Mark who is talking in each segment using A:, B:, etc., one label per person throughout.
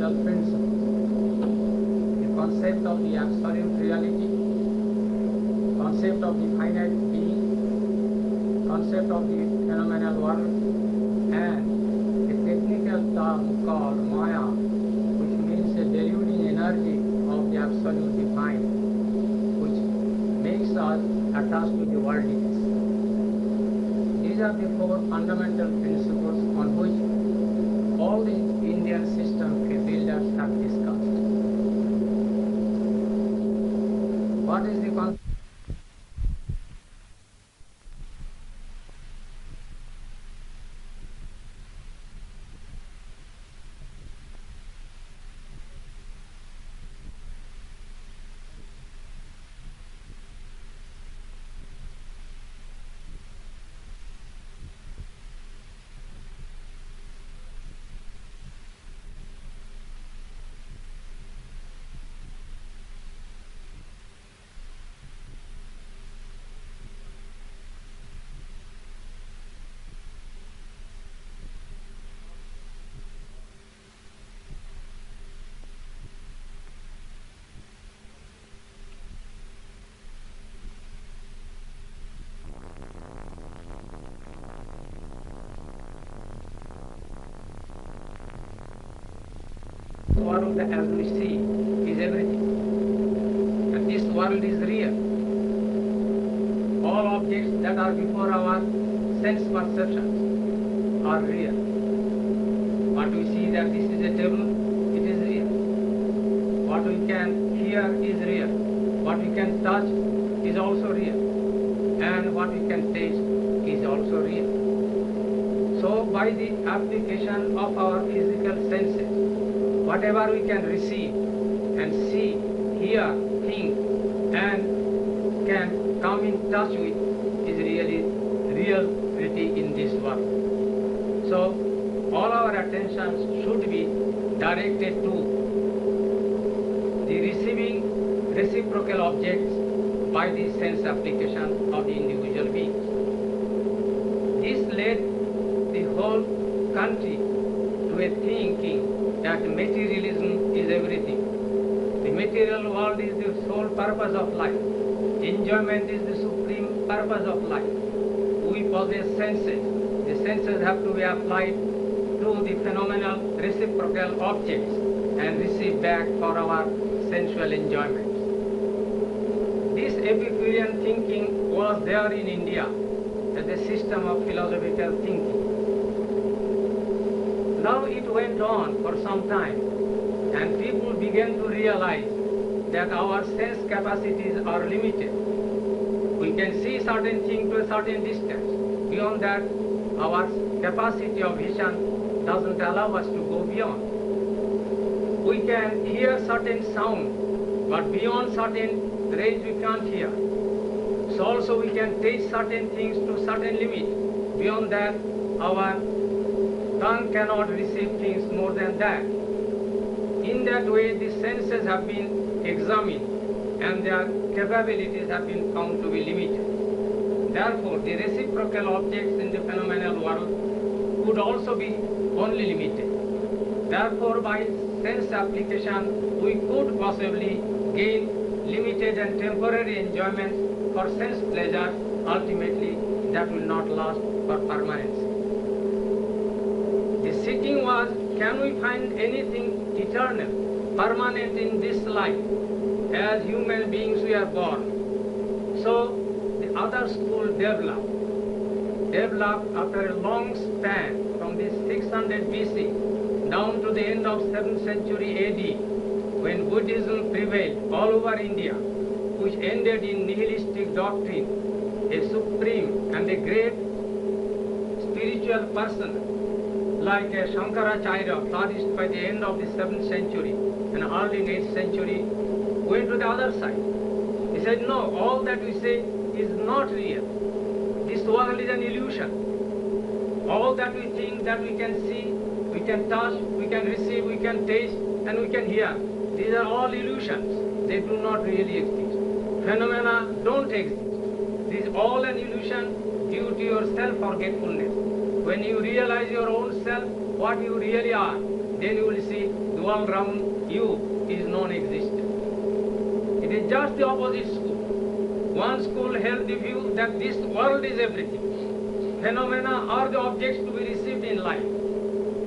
A: fundamental principles. The concept of the absolute reality, concept of the finite being, concept of the phenomenal world, and a technical term called Maya, which means a deluding energy of the absolute divine, which makes us attached to the worldliness. These are the four fundamental principles on which all the Indian system builders have discussed. What is the concept? World as we see is everything, and this world is real. All objects that are before our sense perceptions are real. What we see that this is a table, it is real. What we can hear is real. What we can touch is also real. And what we can taste is also real. So by the application of our physical senses, whatever we can receive and see, hear, think, and can come in touch with is really reality in this world. So all our attentions should be directed to the receiving reciprocal objects by the sense application of the individual beings. This led the whole country to a thinking that materialism is everything. The material world is the sole purpose of life. Enjoyment is the supreme purpose of life. We possess senses. The senses have to be applied to the phenomenal reciprocal objects and receive back for our sensual enjoyments. This Epicurean thinking was there in India as a system of philosophical thinking. Now it went on for some time, and people began to realize that our sense capacities are limited. We can see certain things to a certain distance. Beyond that, our capacity of vision doesn't allow us to go beyond. We can hear certain sound, but beyond certain range we can't hear. So also we can taste certain things to certain limit. Beyond that, our tongue cannot receive things more than that. In that way, the senses have been examined and their capabilities have been found to be limited. Therefore, the reciprocal objects in the phenomenal world could also be only limited. Therefore, by sense application, we could possibly gain limited and temporary enjoyments for sense pleasure, ultimately that will not last for permanence. The seeking was, can we find anything eternal, permanent in this life? As human beings we are born. So the other school developed after a long span from the 600 BC down to the end of 7th century AD, when Buddhism prevailed all over India, which ended in nihilistic doctrine. A supreme and a great spiritual person like Shankaracharya flourished by the end of the 7th century and early 8th century, went to the other side. He said, no, all that we say is not real. This world is an illusion. All that we think, that we can see, we can touch, we can receive, we can taste, and we can hear, these are all illusions. They do not really exist. Phenomena don't exist. This is all an illusion due to your self-forgetfulness. When you realize your own self, what you really are, then you will see the world around you is non-existent. It is just the opposite school. One school held the view that this world is everything. Phenomena are the objects to be received in life,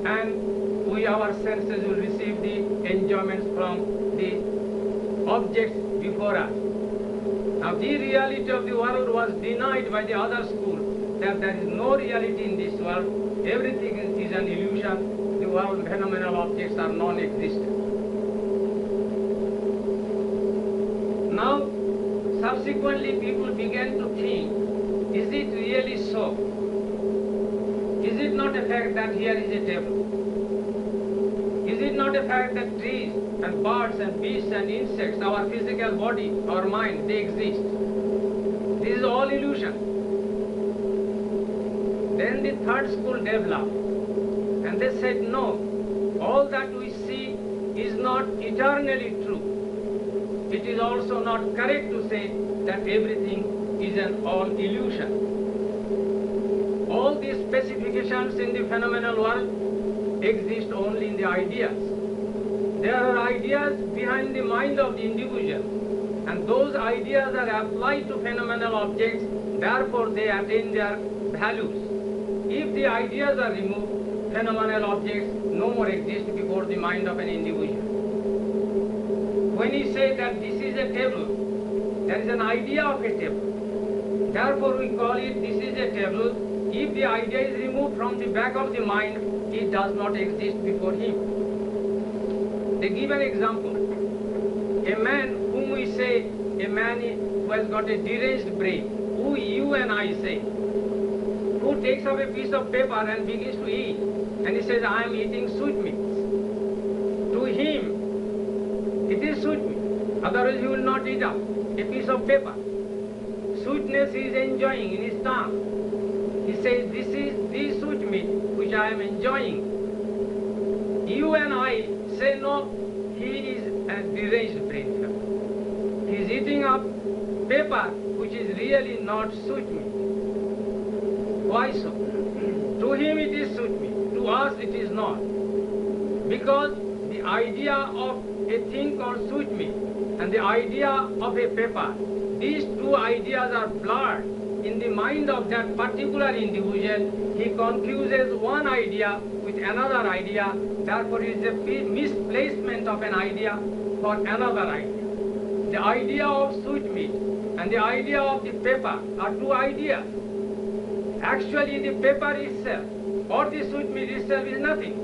A: and we, our senses, will receive the enjoyments from the objects before us. Now, the reality of the world was denied by the other school, that there is no reality in this world. Everything is an illusion. The world phenomenal objects are non-existent. Now, subsequently, people began to think, is it really so? Is it not a fact that here is a table? Is it not a fact that trees and birds and beasts and insects, our physical body, our mind, they exist? This is all illusion. Then the third school developed, and they said, no, all that we see is not eternally true. It is also not correct to say that everything is an all illusion. All these specifications in the phenomenal world exist only in the ideas. There are ideas behind the mind of the individual, and those ideas are applied to phenomenal objects, therefore they attain their values. If the ideas are removed, phenomenal objects no more exist before the mind of an individual. When you say that this is a table, there is an idea of a table. Therefore we call it this is a table. If the idea is removed from the back of the mind, it does not exist before him. They give an example. A man whom we say, a man who has got a deranged brain, who you and I say, who takes up a piece of paper and begins to eat, and he says, I am eating sweetmeats. To him, it is sweetmeat. Otherwise he will not eat up a piece of paper. Sweetness he is enjoying in his tongue. He says, this is the sweetmeat which I am enjoying. You and I say, no, he is a deranged brain fellow. He is eating up paper which is really not sweetmeat. Why so? To him it is sweetmeat, to us it is not. Because the idea of a thing called sweetmeat and the idea of a paper, these two ideas are blurred in the mind of that particular individual. He confuses one idea with another idea, therefore it is a misplacement of an idea for another idea. The idea of sweetmeat and the idea of the paper are two ideas. Actually the paper itself or the sweetmeat itself is nothing.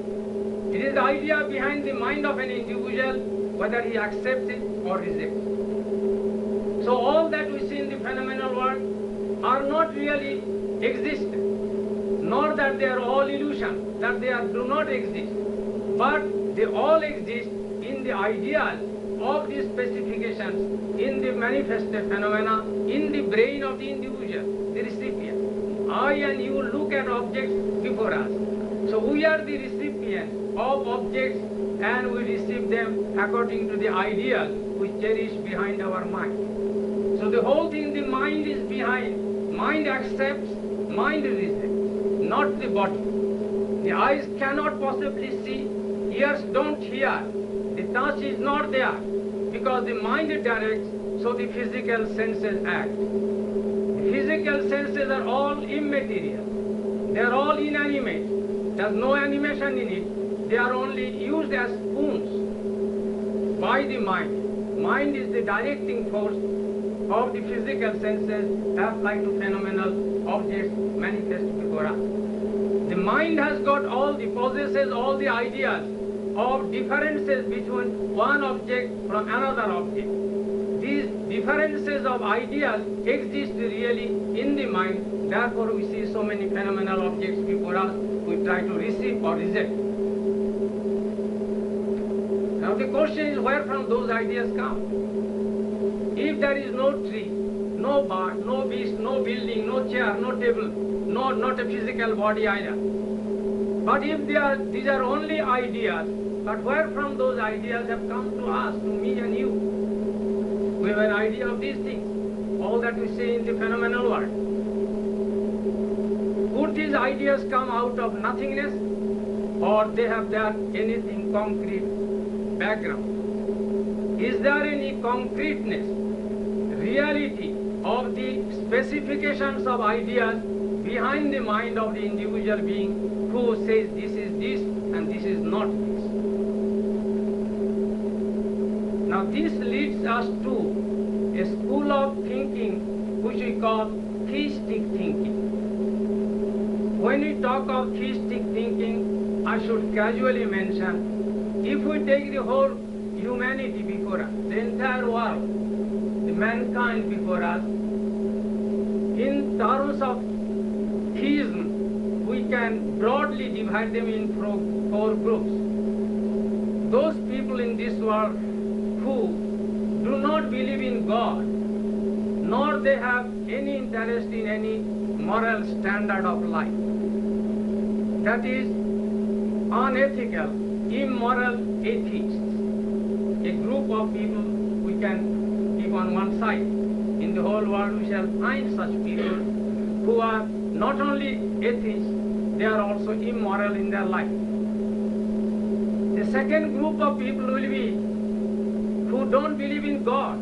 A: It is the idea behind the mind of an individual, whether he accepts it or rejects it. So all that we see in the phenomenal world are not really existent, nor that they are all illusion, that they do not exist, but they all exist in the ideas of the specifications, in the manifested phenomena, in the brain of the individual, the recipient. I and you look at objects before us. So we are the recipient of objects and we receive them according to the ideas we cherish behind our mind. So the whole thing, the mind is behind. Mind accepts, mind rejects, not the body. The eyes cannot possibly see, ears don't hear, the touch is not there, because the mind directs, so the physical senses act. The physical senses are all immaterial, they are all inanimate, there is no animation in it, they are only used as spoons by the mind. Mind is the directing force of the physical senses applied to phenomenal objects manifest before us. The mind has got possesses all the ideas of differences between one object from another object. These differences of ideas exist really in the mind, therefore we see so many phenomenal objects before us, we try to receive or reject. Now the question is, where from those ideas come? If there is no tree, no bird, no beast, no building, no chair, no table, not a physical body either. But if these are only ideas, but where from those ideas have come to us, to me and you? We have an idea of these things, all that we see in the phenomenal world. Could these ideas come out of nothingness? or they have done anything concrete background. Is there any concreteness, reality of the specifications of ideas behind the mind of the individual being who says this is this and this is not this? Now this leads us to a school of thinking which we call theistic thinking. When we talk of theistic thinking, I should casually mention, if we take the whole humanity before us, the entire world, the mankind before us, in terms of theism, we can broadly divide them in four groups. Those people in this world who do not believe in God, nor they have any interest in any moral standard of life. That is unethical, immoral atheists. A group of people we can keep on one side. In the whole world we shall find such people who are not only atheists, they are also immoral in their life. The second group of people will be who don't believe in God,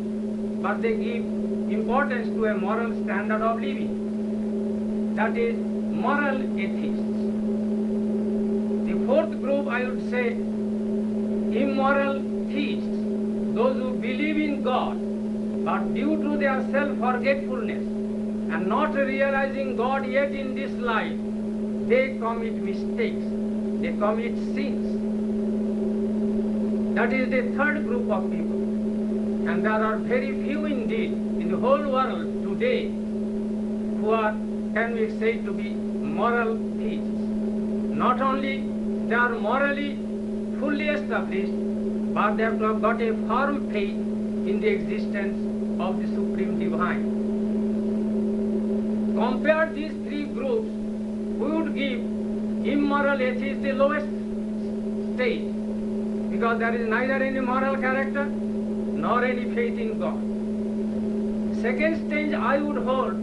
A: but they give importance to a moral standard of living. That is moral atheists. The fourth group, I would say, immoral theists, those who believe in God, but due to their self-forgetfulness and not realizing God yet in this life, they commit mistakes, they commit sins. That is the third group of people. And there are very few indeed in the whole world today who are, can be said to be moral theists. Not only they are morally fully established, but they have to have got a firm faith in the existence of the Supreme Divine. Compare these three groups, we would give immoral atheist the lowest stage, because there is neither any moral character nor any faith in God. Second stage I would hold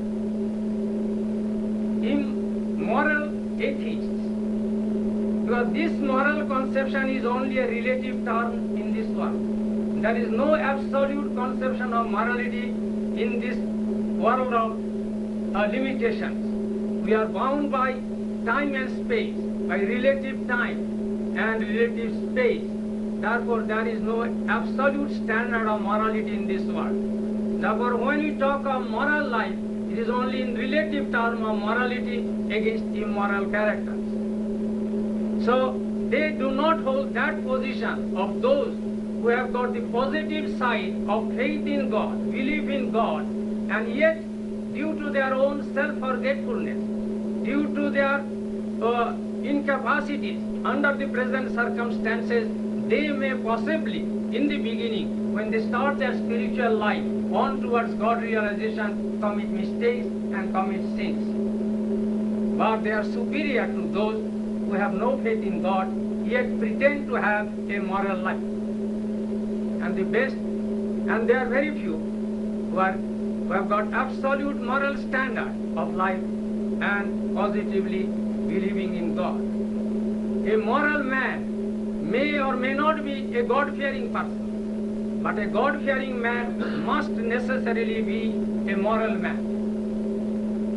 A: immoral atheists, because this moral conception is only a relative term in this world. There is no absolute conception of morality in this world of limitations. We are bound by time and space, by relative time and relative space. Therefore, there is no absolute standard of morality in this world. Therefore, when we talk of moral life, it is only in relative term of morality against immoral characters. So, they do not hold that position of those who have got the positive side of faith in God, belief in God, and yet, due to their own self-forgetfulness, due to their incapacities under the present circumstances, they may possibly, in the beginning, when they start their spiritual life on towards God realization, commit mistakes and commit sins. But they are superior to those who have no faith in God, yet pretend to have a moral life. And the best, and there are very few who have got absolute moral standard of life and positively believing in God. A moral man may or may not be a God-fearing person, but a God-fearing man must necessarily be a moral man.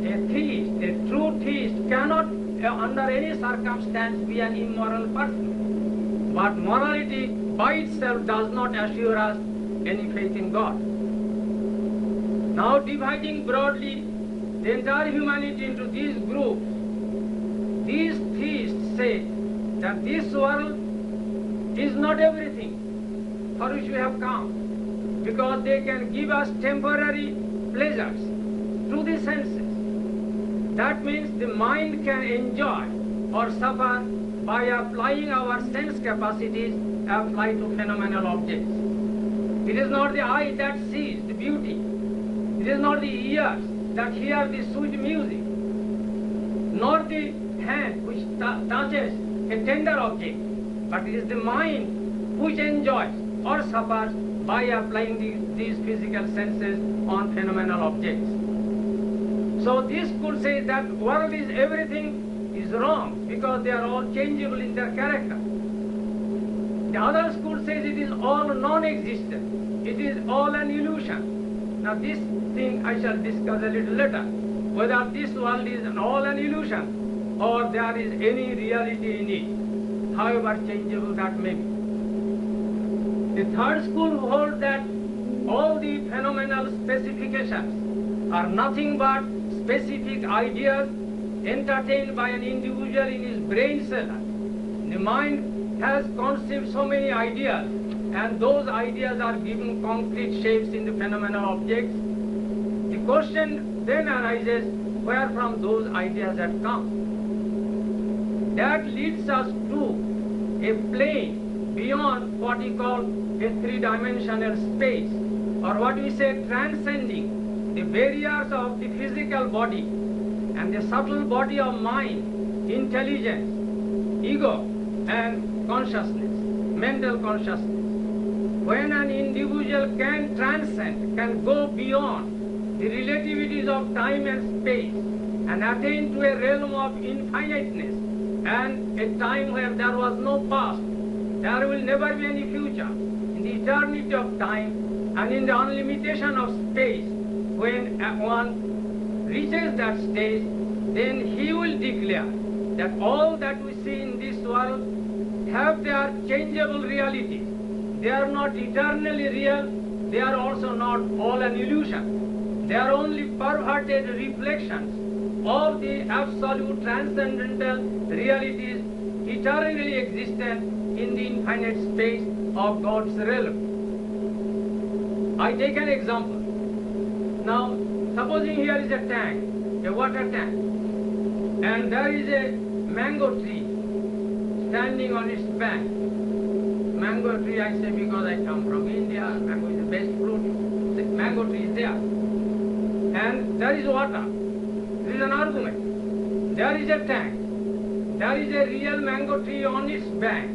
A: A theist, a true theist, cannot under any circumstance be an immoral person. But morality by itself does not assure us any faith in God. Now dividing broadly the entire humanity into these groups, these theists say that this world is not everything for which we have come, because they can give us temporary pleasures to the senses. That means the mind can enjoy or suffer by applying our sense capacities applied to phenomenal objects. It is not the eye that sees the beauty. It is not the ears that hear the sweet music, nor the hand which touches a tender object, but it is the mind which enjoys or suffers by applying these physical senses on phenomenal objects. So this could say that world is everything is wrong because they are all changeable in their character. The other school says it is all non-existent. It is all an illusion. Now this thing I shall discuss a little later. Whether this world is all an illusion or there is any reality in it, however changeable that may be. The third school holds that all the phenomenal specifications are nothing but specific ideas entertained by an individual in his brain cells. The mind has conceived so many ideas, and those ideas are given concrete shapes in the phenomenal objects. The question then arises where from those ideas have come. That leads us to a plane beyond what we call a three-dimensional space, or what we say transcending the barriers of the physical body and the subtle body of mind, intelligence, ego, and consciousness, mental consciousness. When an individual can transcend, can go beyond the relativities of time and space and attain to a realm of infiniteness and a time where there was no past, there will never be any future, in the eternity of time and in the unlimitation of space, when one reaches that stage, then he will declare that all that we see in this world have their changeable realities. They are not eternally real, they are also not all an illusion. They are only perverted reflections of the absolute transcendental realities eternally existent in the infinite space of God's realm. I take an example. Now, supposing here is a tank, a water tank, and there is a mango tree standing on its bank. Mango tree I say because I come from India, mango is the best fruit. The mango tree is there. And there is water. There is an argument. There is a tank. There is a real mango tree on its bank.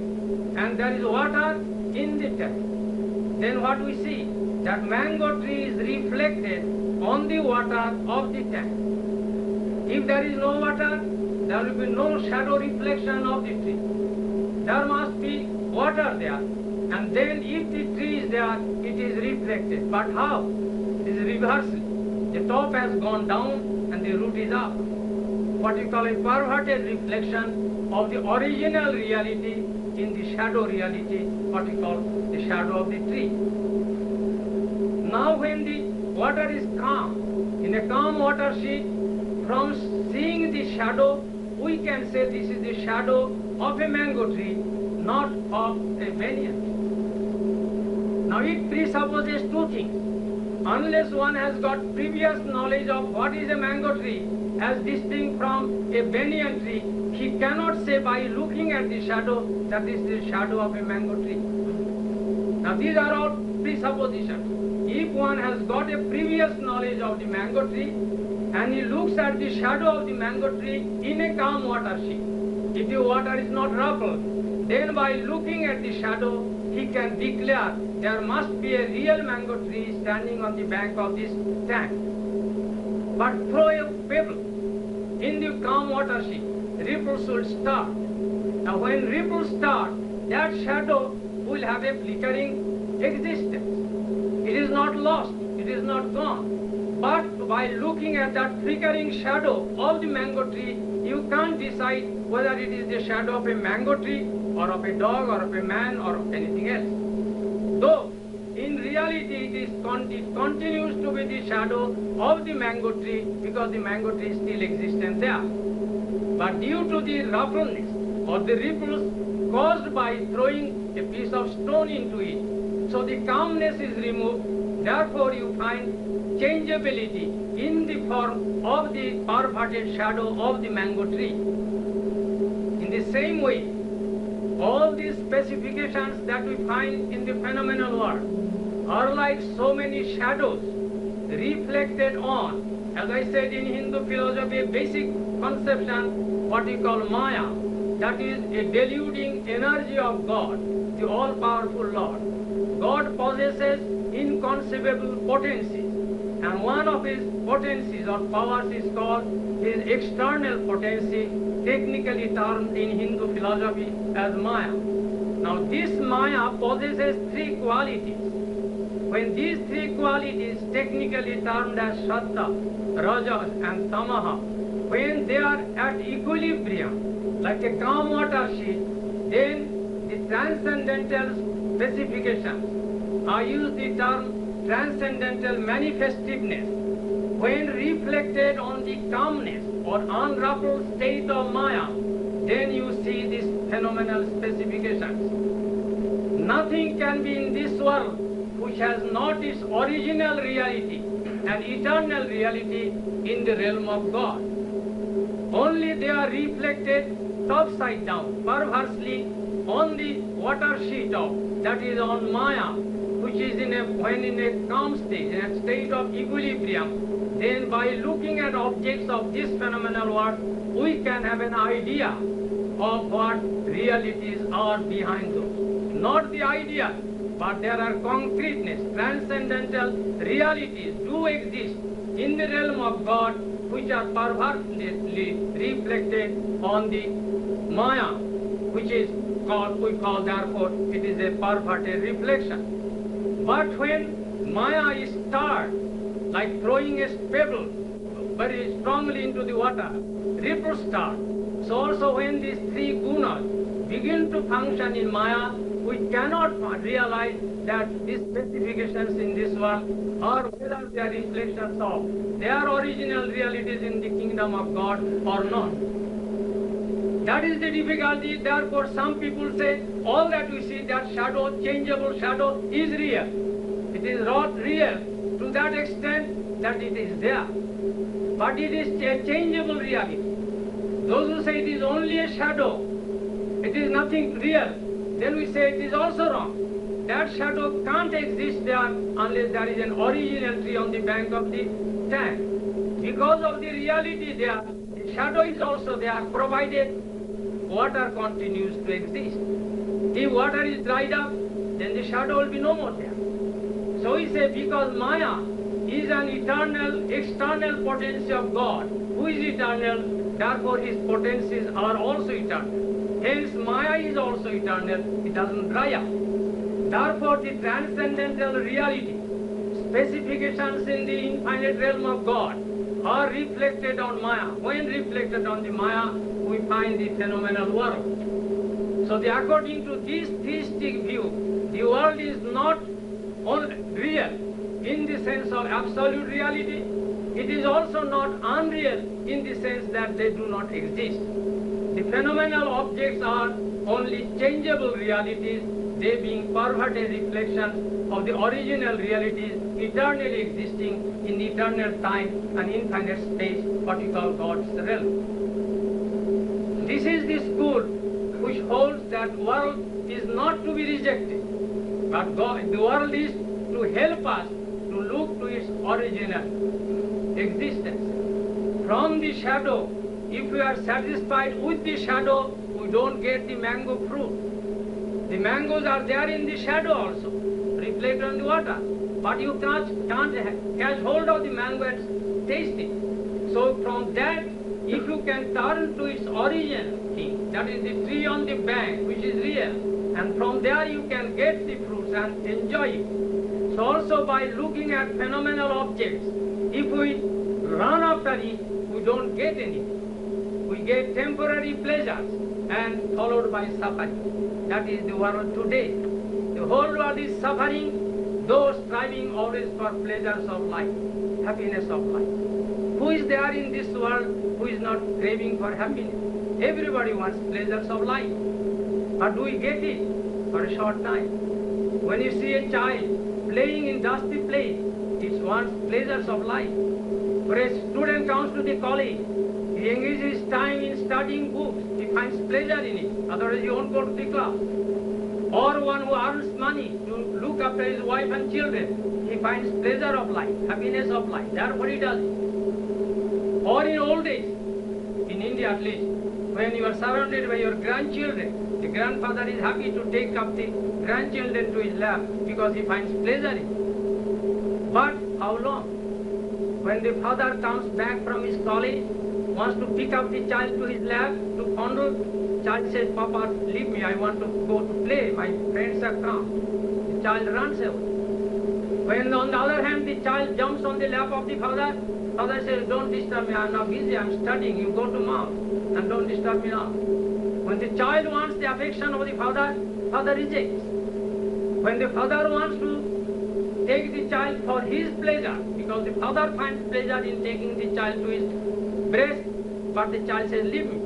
A: And there is water in the tank. Then what we see? That mango tree is reflected on the water of the tank. If there is no water, there will be no shadow reflection of the tree. There must be water there. And then if the tree is there, it is reflected. But how? It is reversal. The top has gone down and the root is up. What we call a perverted reflection of the original reality in the shadow reality, what we call the shadow of the tree. Now when the water is calm, in a calm water sheet, from seeing the shadow, we can say this is the shadow of a mango tree, not of a banyan tree. Now it presupposes two things. Unless one has got previous knowledge of what is a mango tree as distinct from a banyan tree, he cannot say by looking at the shadow that this is the shadow of a mango tree. Now these are all presuppositions. If one has got a previous knowledge of the mango tree and he looks at the shadow of the mango tree in a calm water sheet, if the water is not ruffled, then by looking at the shadow he can declare there must be a real mango tree standing on the bank of this tank. But throw a pebble in the calm water sheet, ripples will start. Now when ripples start, that shadow will have a flickering existence. It is not lost, it is not gone. But by looking at that flickering shadow of the mango tree, you can't decide whether it is the shadow of a mango tree or of a dog or of a man or of anything else. Though in reality it continues to be the shadow of the mango tree because the mango tree is still existent there. But due to the roughness or the ripples caused by throwing a piece of stone into it, so the calmness is removed, therefore you find changeability in the form of the perverted shadow of the mango tree. In the same way, all these specifications that we find in the phenomenal world are like so many shadows reflected on, as I said in Hindu philosophy, a basic conception, what we call Maya, that is a deluding energy of God, the all-powerful Lord. God possesses inconceivable potencies, And one of his potencies or powers is called his external potency, technically termed in Hindu philosophy as Maya. Now this Maya possesses three qualities. When these three qualities, technically termed as Sattva, Rajas and Tamaha, when they are at equilibrium, like a calm water sheet, then the transcendental specifications, I use the term transcendental manifestiveness, when reflected on the calmness or unruffled state of Maya, then you see these phenomenal specifications. Nothing can be in this world which has not its original reality and eternal reality in the realm of God. Only they are reflected topside down, perversely, on the water sheet of, that is on Maya, which is when in a calm state, in a state of equilibrium. Then by looking at objects of this phenomenal world, we can have an idea of what realities are behind those. Not the idea, but there are concreteness, transcendental realities do exist in the realm of God, which are perversely reflected on the Maya, which is called, we call therefore, it is a perverted reflection. But when Maya is stirred, like throwing a pebble very strongly into the water, ripple start. So also when these three gunas begin to function in Maya, we cannot realize that these specifications in this world are whether they are reflections of their original realities in the kingdom of God or not. That is the difficulty. Therefore some people say all that we see, that shadow, changeable shadow, is real. It is not real to that extent that it is there. But it is a changeable reality. Those who say it is only a shadow, it is nothing real, then we say it is also wrong. That shadow can't exist there unless there is an original tree on the bank of the tank. Because of the reality there, the shadow is also there, provided water continues to exist. If water is dried up, then the shadow will be no more there. So we say because Maya is an eternal, external potency of God, who is eternal, therefore his potencies are also eternal. Hence Maya is also eternal, it doesn't dry up. Therefore the transcendental reality, specifications in the infinite realm of God are reflected on Maya. When reflected on the Maya, we find the phenomenal world. So according to this theistic view, the world is not real in the sense of absolute reality. It is also not unreal in the sense that they do not exist. The phenomenal objects are only changeable realities, they being perverted reflections of the original realities eternally existing in eternal time and infinite space, what we call God's realm. This is the school which holds that world is not to be rejected, but God, the world is to help us to look to its original existence. From the shadow, if we are satisfied with the shadow, we don't get the mango fruit. The mangoes are there in the shadow also, reflected on the water. But you can't catch hold of the mango and taste it. So from that, if you can turn to its origin thing, that is the tree on the bank, which is real, and from there you can get the fruits and enjoy it. So also by looking at phenomenal objects, if we run after it, we don't get anything. We get temporary pleasures and followed by suffering. That is the world today. The whole world is suffering, though striving always for pleasures of life, happiness of life. Who is there in this world who is not craving for happiness? Everybody wants pleasures of life. But do we get it? For a short time. When you see a child playing in dusty place, it wants pleasures of life. When a student comes to the college, he engages his time in studying books. He finds pleasure in it. Otherwise he won't go to the class. Or one who earns money to look after his wife and children, he finds pleasure of life, happiness of life. Therefore he does it. Or in old age, in India at least, when you are surrounded by your grandchildren, the grandfather is happy to take up the grandchildren to his lap because he finds pleasure in it. But how long? when the father comes back from his college, wants to pick up the child to his lap to fondle, child says, Papa, leave me, I want to go to play, my friends have come. The child runs away. When on the other hand the child jumps on the lap of the father, father says, don't disturb me, I'm now busy, I'm studying, you go to mom and don't disturb me now. When the child wants the affection of the father, father rejects. When the father wants to take the child for his pleasure, because the father finds pleasure in taking the child to his breast, but the child says, leave me.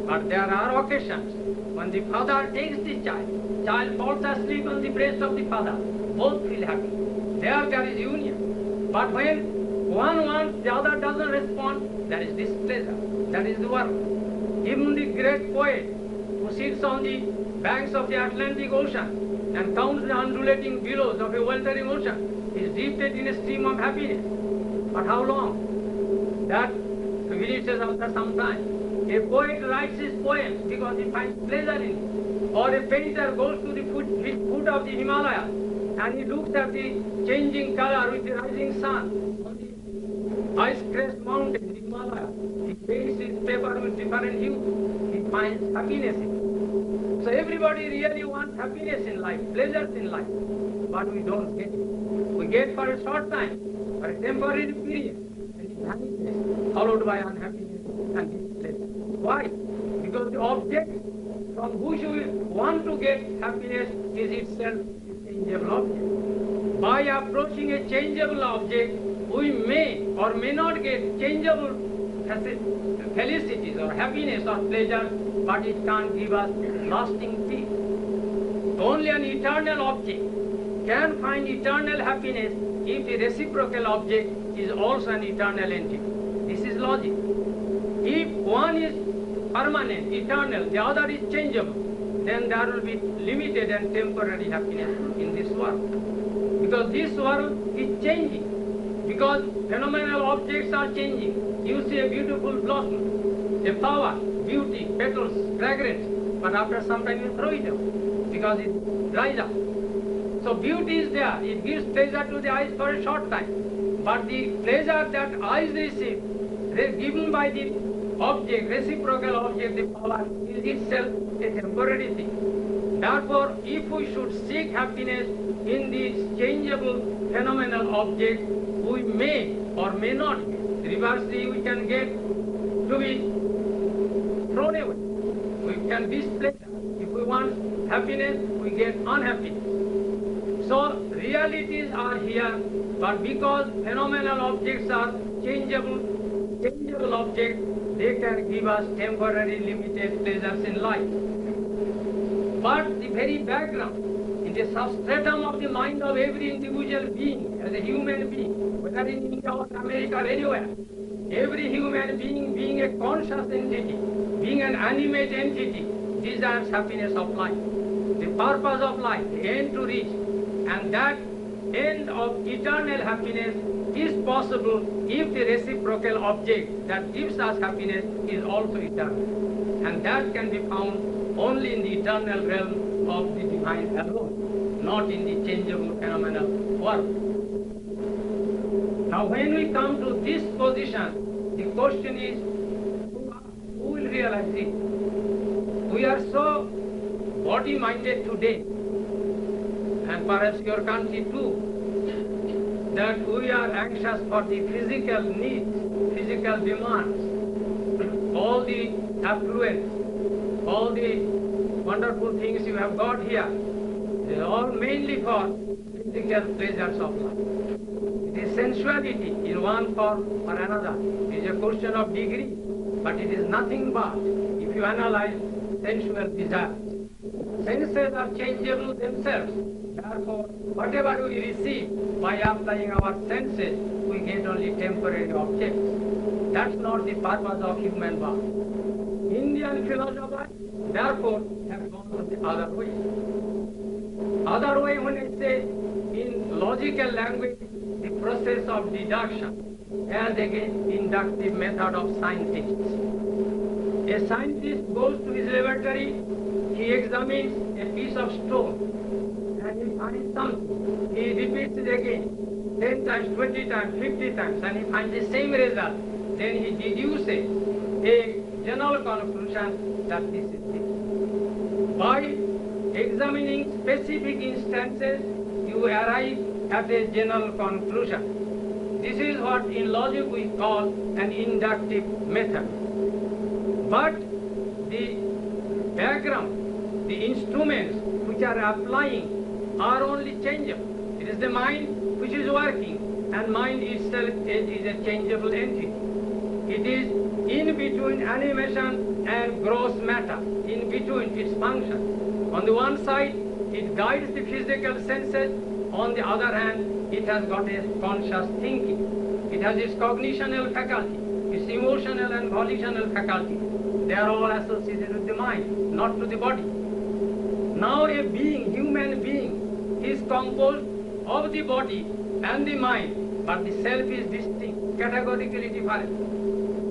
A: But there are occasions when the father takes the child falls asleep on the breast of the father, both feel happy. There is union. But when one wants, the other doesn't respond, there is displeasure. That is the world. Even the great poet who sits on the banks of the Atlantic Ocean and counts the undulating billows of a weltering ocean is drifted in a stream of happiness. But how long? That finishes after some time. A poet writes his poems because he finds pleasure in it. Or a painter goes to the foot of the Himalaya and he looks at the changing color with the rising sun on the ice-crest mountain, the Himalaya. He paints his paper with different hues. He finds happiness in it. So everybody really wants happiness in life, pleasures in life, but we don't get it. We get for a short time, for a temporary period, and it vanishes, followed by unhappiness and displeasure. Why? Because the object from which we want to get happiness is itself a changeable object. By approaching a changeable object, we may or may not get changeable felicities or happiness or pleasure, but it can't give us lasting peace. Only an eternal object can find eternal happiness if the reciprocal object is also an eternal entity. This is logic. If one is permanent, eternal, the other is changeable, then there will be limited and temporary happiness in this world. Because this world is changing. Because phenomenal objects are changing. You see a beautiful blossom, a flower, beauty, petals, fragrance, but after some time you throw it away because it dries up. So beauty is there. It gives pleasure to the eyes for a short time. But the pleasure that eyes receive, given by the object, reciprocal object, the flower, is itself a temporary thing. Therefore, if we should seek happiness in this changeable phenomenal object, we may or may not get. Reversely, we can get to be thrown away. We can displace. If we want happiness, we get unhappiness. So realities are here, but because phenomenal objects are changeable objects, they can give us temporary limited pleasures in life. But the very background, in the substratum of the mind of every individual being, as a human being, whether in India or America or anywhere, every human being, being a conscious entity, being an animate entity, desires happiness of life, the purpose of life, the end to reach. And that end of eternal happiness is possible if the reciprocal object that gives us happiness is also eternal. And that can be found only in the eternal realm of the divine alone, not in the changeable phenomenal world. Now when we come to this position, the question is, who will realize it? We are so body-minded today, and perhaps your country too, that we are anxious for the physical needs, physical demands, all the affluence, all the wonderful things you have got here. They are all mainly for physical pleasures of life. It is sensuality in one form or another. It is a question of degree, but it is nothing but, if you analyze sensual desires. Senses are changeable themselves. Therefore, whatever we receive by applying our senses, we get only temporary objects. That's not the purpose of human birth. Indian philosophers, therefore, have gone the other way. Other way, when I say in logical language, the process of deduction, as against inductive method of scientists. A scientist goes to his laboratory, he examines a piece of stone, and he finds something. He repeats it again. 10 times, 20 times, 50 times, and he finds the same result, then he deduces a general conclusion that this is it. By examining specific instances, you arrive at a general conclusion. This is what in logic we call an inductive method. But the background, the instruments which are applying are only changeable. It is the mind which is working, and mind itself is a changeable entity. It is in between animation and gross matter, in between its function. On the one side, it guides the physical senses. On the other hand, it has got a conscious thinking. It has its cognitional faculty, its emotional and volitional faculty. They are all associated with the mind, not to the body. Now a being, human being, is composed of the body and the mind, but the self is distinct, categorically different.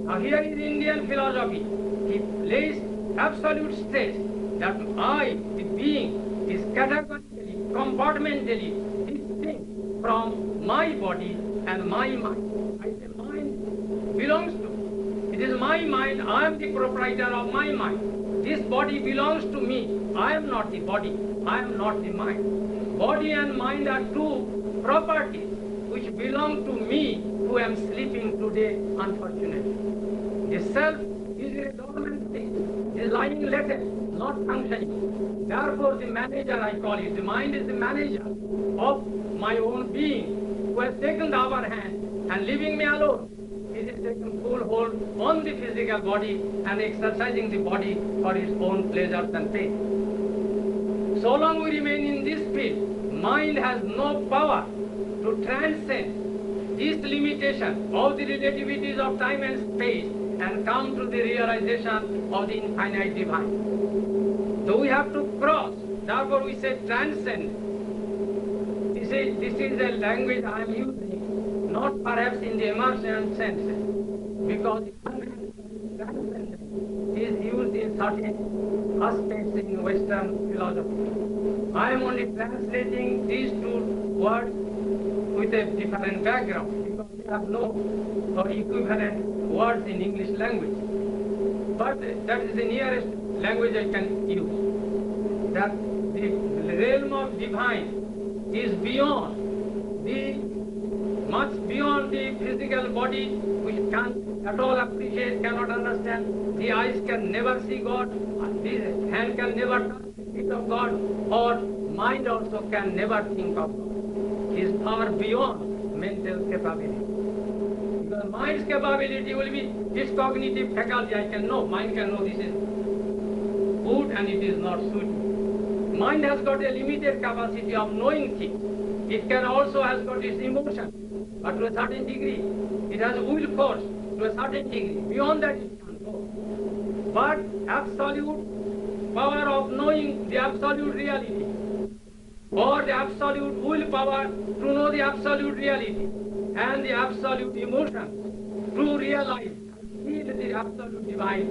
A: Now here is Indian philosophy. He lays absolute stress that I, the being, is categorically, compartmentally distinct from my body and my mind. I say mind belongs to me. It is my mind, I am the proprietor of my mind. This body belongs to me. I am not the body, I am not the mind. Body and mind are two properties which belong to me who am sleeping today, unfortunately. The self is in a dormant state, is lying latent, not functioning. Therefore the manager, I call it, the mind is the manager of my own being, who has taken the upper hand and leaving me alone. It is taking full hold on the physical body and exercising the body for its own pleasures and pain. So long we remain in this field, mind has no power to transcend this limitation of the relativities of time and space and come to the realization of the infinite divine. So we have to cross, therefore we say transcend. This is a language I am using, not perhaps in the Emerson sense, because transcendence is used in certain aspects in Western philosophy. I am only translating these two words with a different background, because we have no equivalent words in English language. But that is the nearest language I can use. That the realm of divine is beyond much beyond the physical body, which can at all appreciate, cannot understand. The eyes can never see God, the hand can never touch the feet of God, or mind also can never think of God. It is far beyond mental capability. Because mind's capability will be this cognitive faculty. I can know, mind can know this is good and it is not sweet. Mind has got a limited capacity of knowing things. It can also has got its emotion, but to a certain degree. It has will force to a certain degree. Beyond that it can't go. But absolute power of knowing the absolute reality, or the absolute will power to know the absolute reality, and the absolute emotion to realize, feel the absolute divine,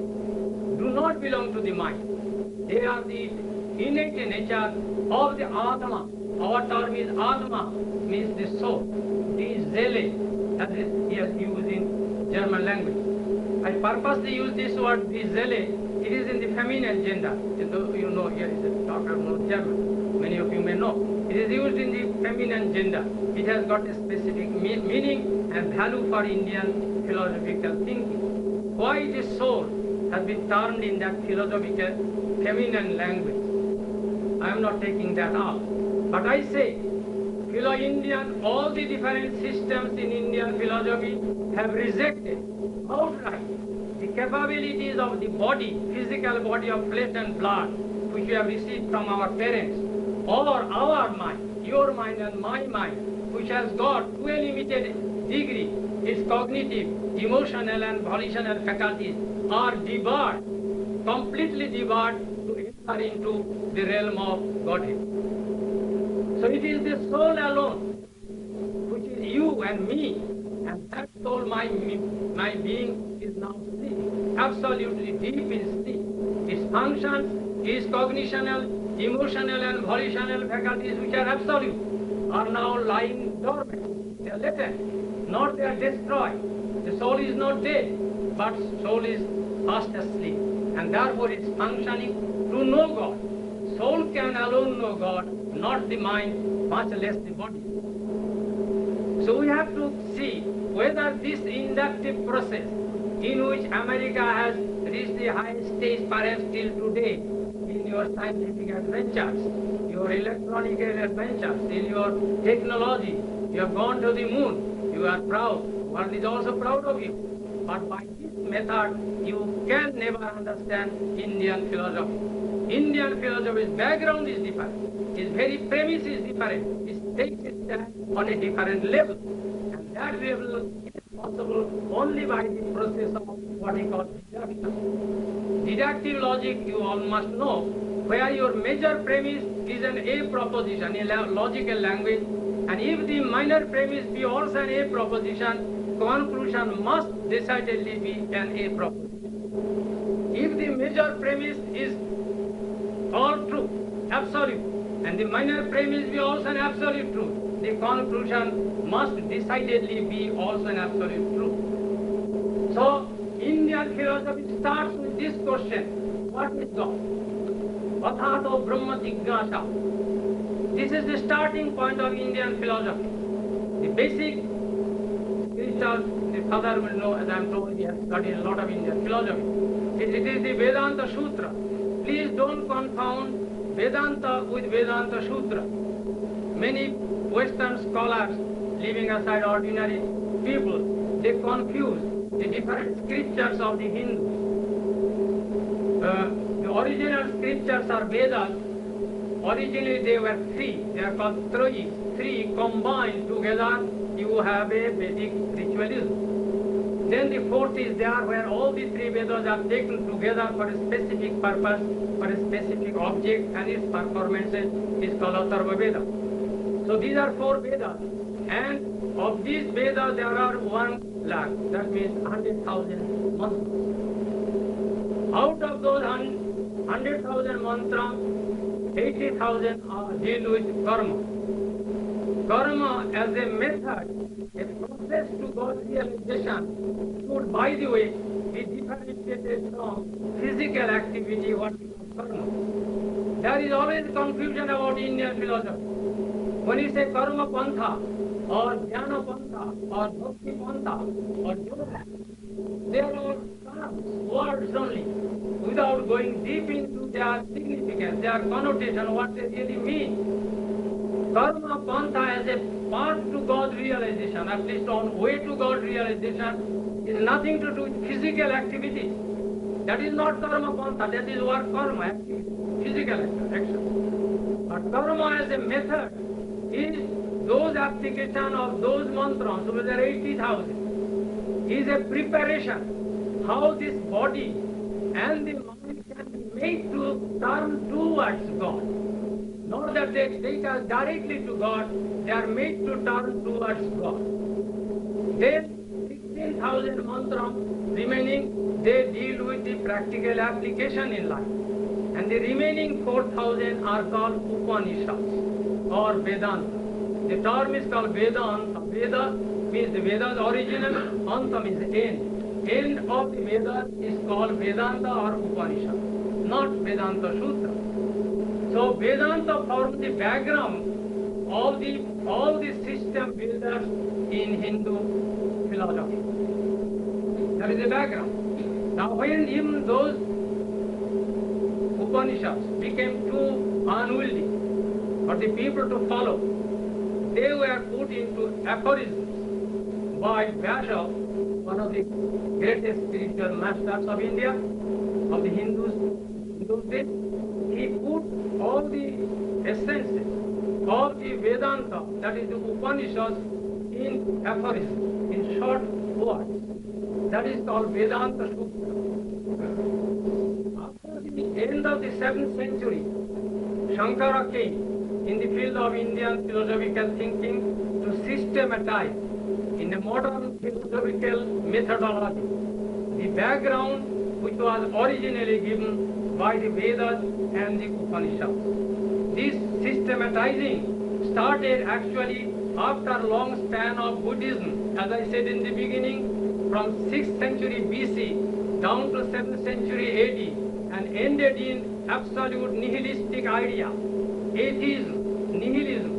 A: do not belong to the mind. They are the innate nature of the Atma. Our term is Atma, means the soul, the Seele, that is here used in German language. I purposely use this word, the Seele. It is in the feminine gender. You know, here is a doctor who knows German. Many of you may know. It is used in the feminine gender. It has got a specific meaning and value for Indian philosophical thinking. Why the soul has been termed in that philosophical feminine language? I am not taking that up. But I say, Philo-Indian, all the different systems in Indian philosophy have rejected outright the capabilities of the body, physical body of flesh and blood, which we have received from our parents, or our mind, your mind and my mind, which has got to a limited degree its cognitive, emotional and volitional faculties are debarred, completely debarred to enter into the realm of Godhead. So it is the soul alone, which is you and me, and that soul, my being, is now sleep, absolutely deep in sleep. Its functions, its cognitional, emotional and volitional faculties, which are absolute, are now lying dormant. They are latent, not they are destroyed. The soul is not dead, but soul is fast asleep, and therefore it is functioning to know God. Soul can alone know God, not the mind, much less the body. So we have to see whether this inductive process in which America has reached the highest stage perhaps till today in your scientific adventures, your electronic adventures, in your technology, you have gone to the moon, you are proud, world is also proud of you. But by this method, you can never understand Indian philosophy. Indian philosophy's background is different, its very premise is different, it takes its stand on a different level. And that level is possible only by the process of what we call deduction. Deductive logic, you all must know, where your major premise is an A proposition in logical language, and if the minor premise be also an A proposition, conclusion must decidedly be an A proposition. If the major premise is all true, absolute, and the minor premise be also an absolute truth, the conclusion must decidedly be also an absolute truth. So, Indian philosophy starts with this question: what is God? Athato Brahma Jignasa. This is the starting point of Indian philosophy. The basic scriptures, the father will know, as I am told, he has studied a lot of Indian philosophy. It is the Vedanta Sutra. Please don't confound Vedanta with Vedanta Sutra. Many Western scholars, leaving aside ordinary people, they confuse the different scriptures of the Hindus. The original scriptures are Vedas. Originally they were three. They are called Troyi. Three combined together, you have a Vedic ritualism. Then the fourth is there, where all the three Vedas are taken together for a specific purpose, for a specific object, and its performance is called Atharva Veda. So these are four Vedas, and of these Vedas there are 1 lakh, that means 100,000 mantras. Out of those 100,000 mantras, 80,000 deal with karma. Karma as a method, a process to God's realization, should, by the way, be differentiated from physical activity, what we call karma. There is always confusion about Indian philosophy. When you say karma pantha, or jnana pantha, or bhakti pantha, or yoga, they are all terms, words only, without going deep into their significance, their connotation, what they really mean. Karma pantha as a path to God realization, at least on way to God realization, is nothing to do with physical activities. That is not karma pantha, that is work karma, activity, physical action. But karma as a method is those application of those mantras, so there are 80,000, is a preparation how this body and the mind can be made to turn towards God. Not that they take us directly to God, they are made to turn towards God. Then 16,000 mantras remaining, they deal with the practical application in life. And the remaining 4,000 are called Upanishads or Vedanta. The term is called Vedanta. Veda means the Veda's original, Anta means end. End of the Vedas is called Vedanta or Upanishad, not Vedanta Sutra. So Vedanta forms the background of all the system builders in Hindu philosophy. That is the background. Now when even those Upanishads became too unwieldy for the people to follow, they were put into aphorisms by Vyasa, one of the greatest spiritual masters of India, of the Hindus in those days. He put all the essences of the Vedanta, that is the Upanishads, in aphorisms, in short words. That is called Vedanta Sutra. After the end of the 7th century, Shankara came in the field of Indian philosophical thinking to systematize in a modern philosophical methodology the background which was originally given by the Vedas and the Upanishads. This systematizing started actually After a long span of Buddhism, as I said in the beginning, from 6th century BC down to 7th century AD, and ended in absolute nihilistic idea, atheism, nihilism,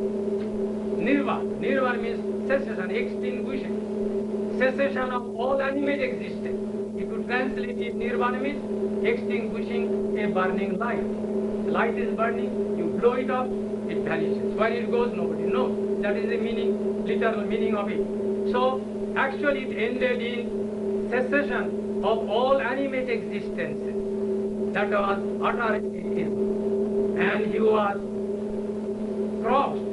A: nirvana. Nirvana means cessation, extinguishing, cessation of all animate existence. If you translate it, nirvana means extinguishing a burning light. The light is burning, you blow it up, it vanishes. Where it goes, nobody knows. That is the meaning, literal meaning of it. So, actually it ended in cessation of all animate existences. That was utter atheism. And he was crossed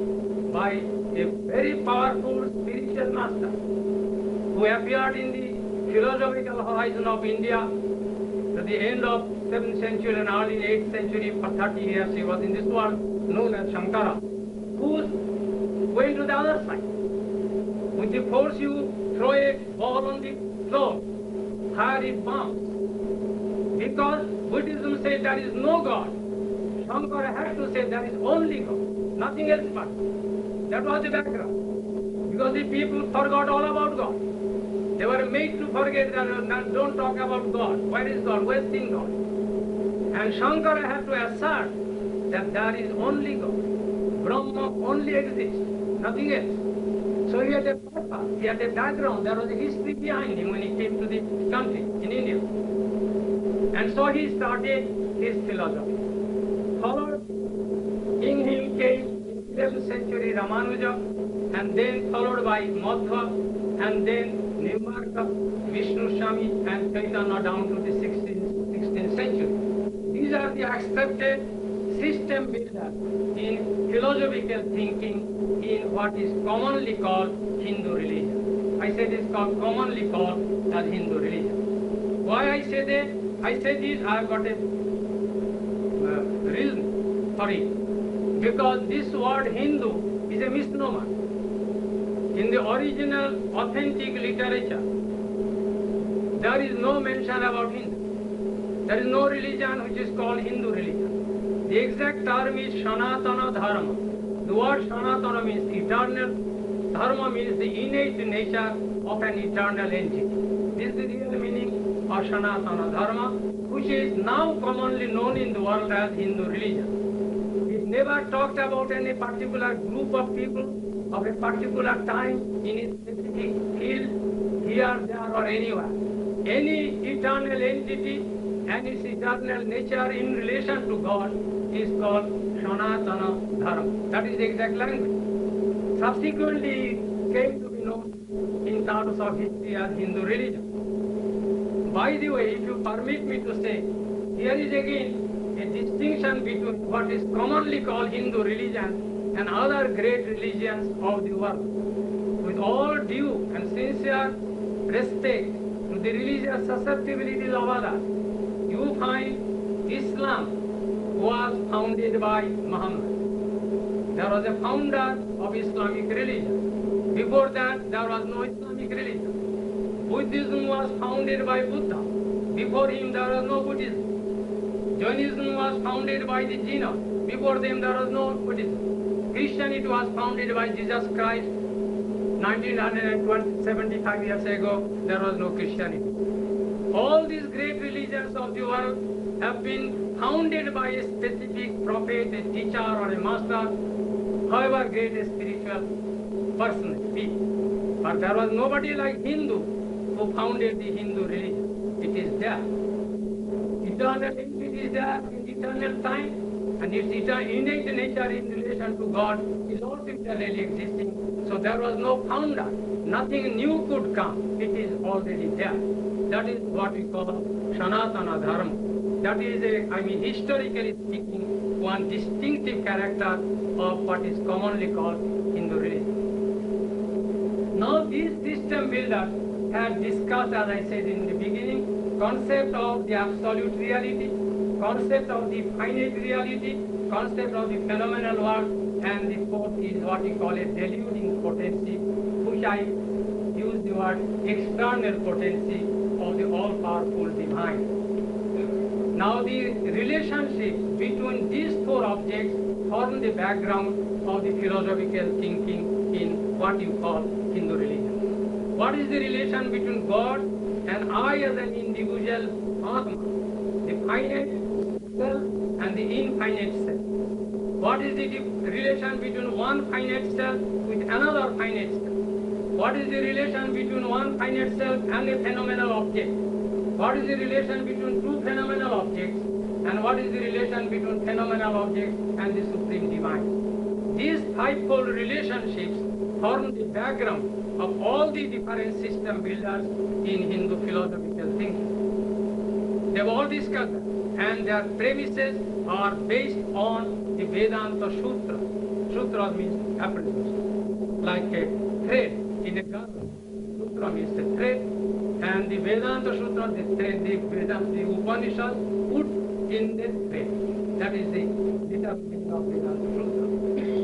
A: by a very powerful spiritual master who appeared in the philosophical horizon of India at the end of 7th century and early 8th century. For 30 years he was in this world, known as Shankara, who's going to the other side. With the force you throw a ball on the floor, higher it bounces. Because Buddhism said there is no God, Shankara had to say there is only God, nothing else but. That was the background. Because the people forgot all about God. They were made to forget that, don't talk about God. Where is God? Where is God? And Shankara had to assert that there is only God. Brahma only exists, nothing else. So he had a purpose, he had a background, there was a history behind him when he came to the country in India. And so he started his philosophy. Followed in him came 11th century Ramanuja, and then followed by Madhva, and then Nimbarka, Vishnu Swami, and Chaitanya down to the 16th century. These are the accepted system builders in philosophical thinking in what is commonly called Hindu religion. I said it's commonly called as Hindu religion. Why I say that? I say this, I have got a reason for it. Because this word Hindu is a misnomer. In the original authentic literature, there is no mention about Hindu. There is no religion which is called Hindu religion. The exact term is Sanatana Dharma. The word Sanatana means eternal. Dharma means the innate nature of an eternal entity. This is the real meaning of Sanatana Dharma, which is now commonly known in the world as Hindu religion. It never talked about any particular group of people of a particular time in a specific field, here, there, or anywhere. Any eternal entity and its eternal nature in relation to God is called Sanatana Dharma. That is the exact language. Subsequently, it came to be known in terms of history as Hindu religion. By the way, if you permit me to say, here is again a distinction between what is commonly called Hindu religion and other great religions of the world. With all due and sincere respect to the religious susceptibilities of others, you find Islam was founded by Muhammad. There was a founder of Islamic religion. Before that, there was no Islamic religion. Buddhism was founded by Buddha. Before him, there was no Buddhism. Jainism was founded by the Jaina. Before them, there was no Buddhism. Christianity was founded by Jesus Christ. 1975 years ago, there was no Christianity. All these great religions of the world have been founded by a specific prophet, a teacher, or a master, however great a spiritual person be. But there was nobody like Hindu who founded the Hindu religion. It is there. Eternal entity is there in eternal time, and its innate nature in relation to God is also eternally existing. So there was no founder. Nothing new could come. It is already there. That is what we call Sanatana Dharma. That is historically speaking, one distinctive character of what is commonly called Hindu religion. Now these system builders have discussed, as I said in the beginning, concept of the absolute reality, concept of the finite reality, concept of the phenomenal world, and the fourth is what we call a deluding potency, which I use the word external potency of the all-powerful divine. Now the relationship between these four objects form the background of the philosophical thinking in what you call Hindu religion. What is the relation between God and I as an individual Atma, the finite self and the infinite self? What is the relation between one finite self with another finite self? What is the relation between one finite self and a phenomenal object? What is the relation between two phenomenal objects? And what is the relation between phenomenal objects and the Supreme Divine? These fivefold relationships form the background of all the different system builders in Hindu philosophical thinking. They've all discussed that, and their premises are based on the Vedanta Sutra. Sutra means appreciation, like a thread in a garment. Sutra means a thread, and the Vedanta Sutra, the thread, the Upanishad put in the thread. That is the meaning of Vedanta Sutra.